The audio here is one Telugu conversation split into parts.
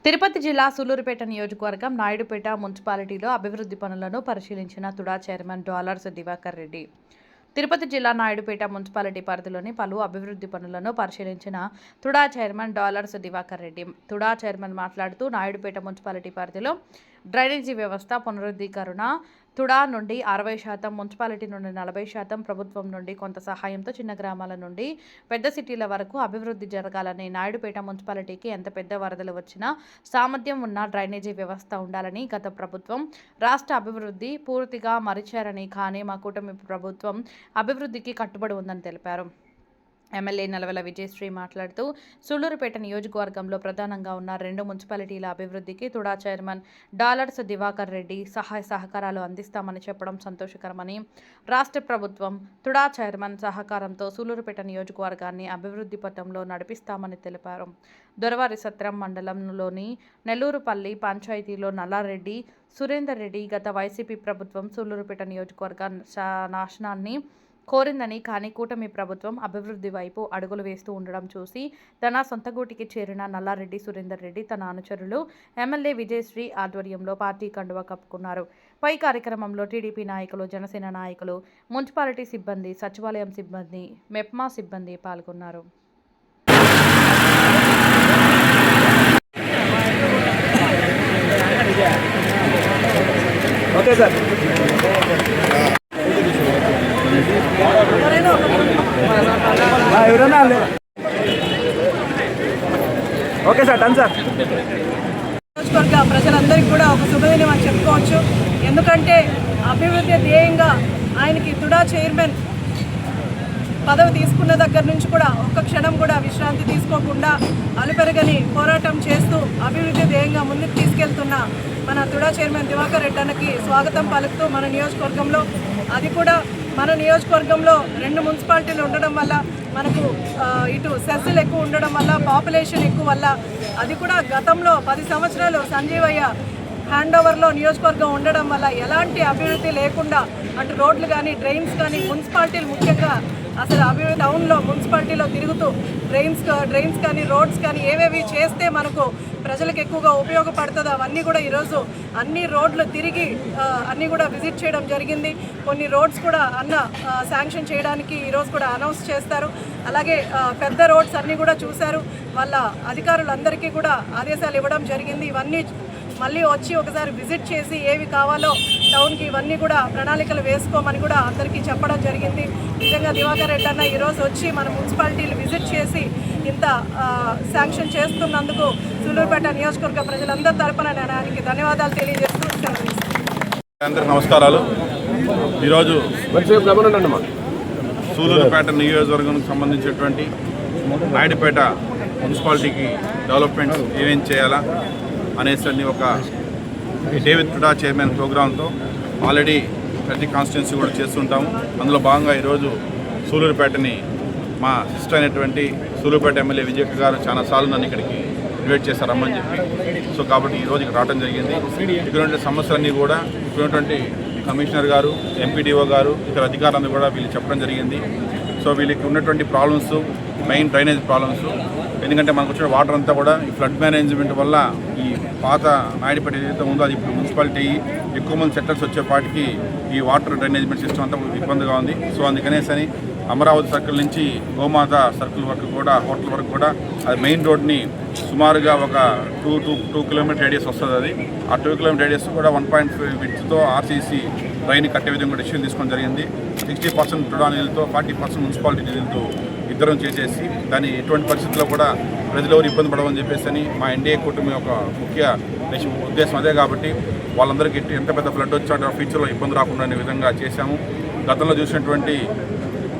తిరుపతి జిల్లా సూలూరుపేట నియోజకవర్గం నాయుడుపేట మున్సిపాలిటీలో అభివృద్ధి పనులను పరిశీలించిన తుడా చైర్మన్ డాలర్స్ దివాకర్ రెడ్డి. తిరుపతి జిల్లా నాయుడుపేట మున్సిపాలిటీ పరిధిలోని పలు అభివృద్ధి పనులను పరిశీలించిన తుడా చైర్మన్ డాలర్స్ దివాకర్ రెడ్డి. తుడా చైర్మన్ మాట్లాడుతూ నాయుడుపేట మున్సిపాలిటీ పరిధిలో డ్రైనేజీ వ్యవస్థ పునరుద్ధీకరణ తుడా నుండి 60%, మున్సిపాలిటీ నుండి 40%, ప్రభుత్వం నుండి కొంత సహాయంతో చిన్న గ్రామాల నుండి పెద్ద సిటీల వరకు అభివృద్ధి జరగాలని, నాయుడుపేట మున్సిపాలిటీకి ఎంత పెద్ద వరదలు వచ్చినా సామర్థ్యం ఉన్న డ్రైనేజీ వ్యవస్థ ఉండాలని గత ప్రభుత్వం రాష్ట్ర అభివృద్ధి పూర్తిగా మరిచారని, కానీ మా కూటమి ప్రభుత్వం అభివృద్ధికి కట్టుబడి ఉందని తెలిపారు. ఎమ్మెల్యే నలవల విజయశ్రీ మాట్లాడుతూ సూళ్లూరుపేట నియోజకవర్గంలో ప్రధానంగా ఉన్న 2 మున్సిపాలిటీల అభివృద్ధికి తుడా చైర్మన్ డాలర్స్ దివాకర్ రెడ్డి సహాయ సహకారాలు అందిస్తామని చెప్పడం సంతోషకరమని, రాష్ట్ర ప్రభుత్వం తుడా చైర్మన్ సహకారంతో సూళ్లూరుపేట నియోజకవర్గాన్ని అభివృద్ధి పథంలో నడిపిస్తామని తెలిపారు. దొరవారి సత్రం మండలంలోని నెల్లూరుపల్లి పంచాయతీలో నల్లారెడ్డి సురేందర్ రెడ్డి గత వైసీపీ ప్రభుత్వం సూళ్లూరుపేట నియోజకవర్గ నాశనాన్ని కోరిందని, కానీ కూటమి ప్రభుత్వం అభివృద్ధి వైపు అడుగులు వేస్తూ ఉండడం చూసి తన సొంత గూటికి చేరిన నల్లారెడ్డి సురేందర్ రెడ్డి తన అనుచరులు ఎమ్మెల్యే విజయశ్రీ ఆధ్వర్యంలో పార్టీ కండువా కప్పుకున్నారు. పై కార్యక్రమంలో టీడీపీ నాయకులు, జనసేన నాయకులు, మున్సిపాలిటీ సిబ్బంది, సచివాలయం సిబ్బంది, మెప్మా సిబ్బంది పాల్గొన్నారు. Okay sir. ఎవరన్నా ఓకే సార్, డన్ సార్. నియోజకవర్గ ప్రజలందరికీ కూడా ఒక శుభదినం అని చెప్పుకోవచ్చు. ఎందుకంటే అభివృద్ధి ధ్యేయంగా ఆయనకి తుడా చైర్మన్ పదవి తీసుకున్న దగ్గర నుంచి కూడా ఒక్క క్షణం కూడా విశ్రాంతి తీసుకోకుండా అలుపెరగని పోరాటం చేస్తూ అభివృద్ధి ధ్యేయంగా ముందుకు తీసుకెళ్తున్న మన తుడా చైర్మన్ దివాకర్ రెడ్డి అన్నకి స్వాగతం పలుకుతూ మన నియోజకవర్గంలో, అది కూడా మన నియోజకవర్గంలో 2 మున్సిపాలిటీలు ఉండడం వల్ల, మనకు ఇటు సెస్సులు ఎక్కువ ఉండడం వల్ల, పాపులేషన్ ఎక్కువ వల్ల, అది కూడా గతంలో 10 సంవత్సరాలు సంజీవయ్య హ్యాండ్ ఓవర్లో నియోజకవర్గం ఉండడం వల్ల ఎలాంటి అభివృద్ధి లేకుండా అటు రోడ్లు కానీ, డ్రైన్స్ కానీ, మున్సిపాలిటీలు ముఖ్యంగా అసలు అభివృద్ధి టౌన్లో మున్సిపాలిటీలో తిరుగుతూ డ్రైన్స్ కానీ, రోడ్స్ కానీ ఏవేవి చేస్తే మనకు ప్రజలకు ఎక్కువగా ఉపయోగపడుతుందో అవన్నీ కూడా ఈరోజు అన్ని రోడ్లు తిరిగి అన్నీ కూడా విజిట్ చేయడం జరిగింది. కొన్ని రోడ్స్ కూడా శాంక్షన్ చేయడానికి ఈరోజు కూడా అనౌన్స్ చేస్తారు. అలాగే పెద్ద రోడ్స్ అన్నీ కూడా చూశారు. వాళ్ళ అధికారులందరికీ కూడా ఆదేశాలు ఇవ్వడం జరిగింది. ఇవన్నీ మళ్ళీ వచ్చి ఒకసారి విజిట్ చేసి ఏవి కావాలో టౌన్కి ఇవన్నీ కూడా ప్రణాళికలు వేసుకోమని కూడా అందరికీ చెప్పడం జరిగింది. నిజంగా దివాకర్ రెడ్డి అన్న ఈరోజు వచ్చి మన మున్సిపాలిటీలు విజిట్ చేసి ఇంత శాంక్షన్ చేస్తున్నందుకు సూళ్లూరుపేట నియోజకవర్గ ప్రజలందరి తరపున నేను ఆయనకి ధన్యవాదాలు తెలియజేస్తూ అందరికీ నమస్కారాలు. ఈరోజు సూళ్లూరుపేట నియోజకవర్గానికి సంబంధించినటువంటి నాయుడుపేట మున్సిపాలిటీకి డెవలప్మెంట్స్ ఏమేం చేయాలా అనేసి ఒక డేవిడ్ తుడా చైర్మన్ ప్రోగ్రాంతో ఆల్రెడీ ప్రతి కాన్స్టిట్యున్సీ కూడా చేస్తుంటాము. అందులో భాగంగా ఈరోజు సూళ్లూరుపేటని మా సిస్టర్ అయినటువంటి సూళ్లూరుపేట ఎమ్మెల్యే విజయక్క గారు చాలాసార్లు నన్ను ఇక్కడికి ఇన్వైట్ చేశారు రమ్మని చెప్పి. సో కాబట్టి ఈరోజు ఇక్కడ రావడం జరిగింది. ఇక్కడ ఉండే సమస్యలన్నీ కూడా ఇక్కడ ఉన్నటువంటి కమిషనర్ గారు, ఎంపీడీఓ గారు, ఇతర అధికారులందరూ కూడా వీళ్ళు చెప్పడం జరిగింది. సో వీళ్ళకి ఉన్నటువంటి ప్రాబ్లమ్స్, మెయిన్ డ్రైనేజ్ ప్రాబ్లమ్స్, ఎందుకంటే మనకు వచ్చిన వాటర్ అంతా కూడా ఈ ఫ్లడ్ మేనేజ్మెంట్ వల్ల ఈ పాత నాయుడుపేట ఏదైతే ఉందో అది ఇప్పుడు మున్సిపాలిటీ ఎక్కువ మంది సెటిల్స్ వచ్చేపాటికి ఈ వాటర్ డ్రైనేజ్మెంట్ సిస్టమ్ అంతా ఇబ్బందిగా ఉంది. సో అందుకనేసని అమరావతి సర్కిల్ నుంచి గోమాత సర్కిల్ వరకు కూడా, హోటల్ వరకు కూడా అది మెయిన్ రోడ్ని సుమారుగా ఒక 2 కిలోమీటర్ రేడియస్ వస్తుంది. అది ఆ 2 కిలోమీటర్ రేడియస్ కూడా 1.5 విడ్త్తో ఆర్సీసీ రైన్ కట్టే విధంగా డెసిషన్ తీసుకోవడం జరిగింది. 60% టుడా నిధులతో 40% మున్సిపాలిటీ నిధులతో ఇద్దరం చేసేసి దాన్ని ఎటువంటి పరిస్థితుల్లో కూడా ప్రజలు ఎవరు ఇబ్బంది పడవని చెప్పేసి మా ఎన్డీఏ కూటమి యొక్క ముఖ్య ఉద్దేశం అదే. కాబట్టి వాళ్ళందరికీ ఎంత పెద్ద ఫ్లడ్ వచ్చా ఫ్యూచర్లో ఇబ్బంది రాకుండా అనే విధంగా చేశాము. గతంలో చూసినటువంటి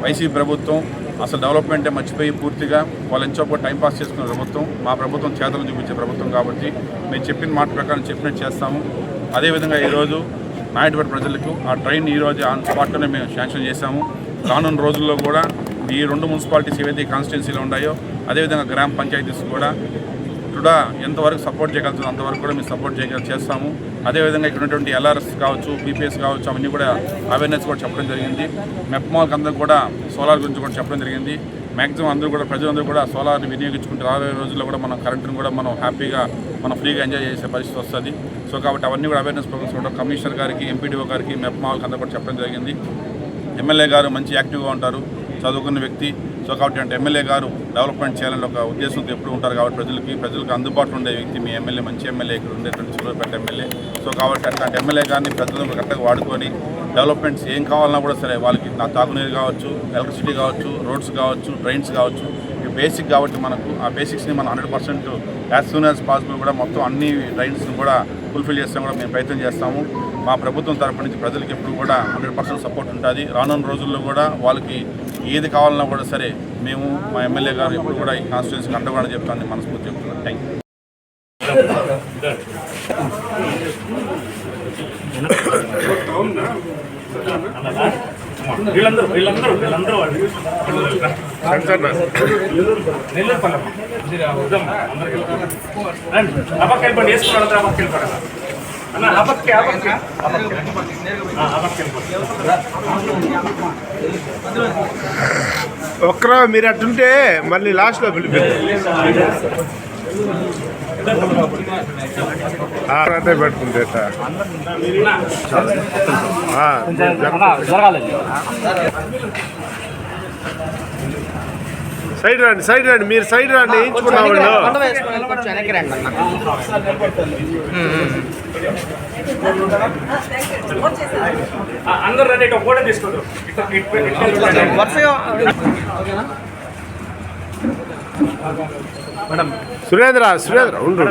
వైసీపీ ప్రభుత్వం అసలు డెవలప్మెంటే మర్చిపోయి పూర్తిగా వాళ్ళు ఎంచోపో టైంపాస్ చేసుకున్న ప్రభుత్వం. మా ప్రభుత్వం చేతలు చూపించే ప్రభుత్వం కాబట్టి మేము చెప్పిన మాట ప్రకారం చెప్పినట్టు చేస్తాము. అదేవిధంగా ఈరోజు నాయుడుపేట ప్రజలకు ఆ ట్రైన్ ఈరోజు ఆన్ స్పాట్లోనే మేము శాంక్షన్ చేశాము. రానున్న రోజుల్లో కూడా ఈ 2 మున్సిపాలిటీస్ ఏవైతే కాన్స్టిట్యున్సీలో ఉన్నాయో అదేవిధంగా గ్రామ పంచాయతీస్ కూడా టుడా ఎంతవరకు సపోర్ట్ చేయగలుగుతుందో అంతవరకు కూడా మేము సపోర్ట్ చేస్తాము. అదేవిధంగా ఇక్కడ ఉన్నటువంటి ఎల్ఆర్ఎస్ కావచ్చు, బీపీఎస్ కావచ్చు, అవన్నీ కూడా అవేర్నెస్ కూడా చెప్పడం జరిగింది. మెప్మాల్కి అందరూ కూడా సోలార్ గురించి కూడా చెప్పడం జరిగింది. మ్యాక్సిమం అందరూ కూడా ప్రజలందరూ కూడా సోలార్ని వినియోగించుకుంటే రాబోయే రోజుల్లో కూడా మనం కరెంటును కూడా మనం హ్యాపీగా మనం ఫ్రీగా ఎంజాయ్ చేసే పరిస్థితి వస్తుంది. సో కాబట్టి అవన్నీ కూడా అవేర్నెస్ ప్రోగ్రామ్స్ కూడా కమిషనర్ గారికి, ఎంపీడీఓ గారికి, మెప్మాల్కి అందరూ కూడా చెప్పడం జరిగింది. ఎమ్మెల్యే గారు మంచి యాక్టివ్గా ఉంటారు, చదువుకున్న వ్యక్తి. సో కాబట్టి అంటే ఎమ్మెల్యే గారు డెవలప్మెంట్ చేయాలని ఒక ఉద్దేశంతో ఎప్పుడు ఉంటారు కాబట్టి ప్రజలకు అందుబాటులో ఉండే వ్యక్తి మీ ఎమ్మెల్యే, మంచి ఎమ్మెల్యే ఇక్కడ ఉండేటువంటి సూళ్ళూరుపేట ఎమ్మెల్యే. సో కాబట్టి అట్లాంటి ఎమ్మెల్యే గారిని ప్రజలు కరెక్ట్గా వాడుకొని డెవలప్మెంట్స్ ఏం కావాలన్నా కూడా సరే వాళ్ళకి తాగునీరు కావచ్చు, ఎలక్ట్రిసిటీ కావచ్చు, రోడ్స్ కావచ్చు, ట్రైన్స్ కావచ్చు, ఇవి బేసిక్ కాబట్టి మనకు ఆ బేసిక్స్ని మనం 100% యాజ్ సూన్ యాజ్ పాసిబుల్ కూడా మొత్తం అన్ని రైట్స్ని కూడా ఫుల్ఫిల్ చేస్తాం కూడా మేము ప్రయత్నం చేస్తాము. మా ప్రభుత్వం తరపు నుంచి ప్రజలకు ఎప్పుడు కూడా 100% సపోర్ట్ ఉంటుంది. రానున్న రోజుల్లో కూడా వాళ్ళకి ఏది కావాలన్నా కూడా సరే మేము మా ఎమ్మెల్యే గారు ఎప్పుడు కూడా ఈ కాన్స్టిట్యూన్సీకి అండగా చెప్తామని మనస్ఫూర్తి చెప్తున్నాను. Thank you. ఒక్కరా మీరు అట్టుంటే మళ్ళీ లాస్ట్లో పిలిపి పెట్టుకుంటే సైడ్ రండి మీరు సైడ్ రండి వేయించుకున్నా అందరూ రండి, ఫోటో తీసుకుంటారు. సురేంద్ర ఉండు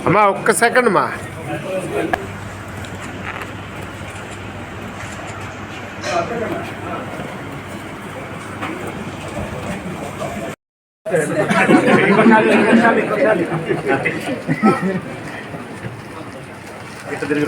అమ్మా, ఒక్క సెకండ్ అమ్మా. ఇట్లా తిరిగి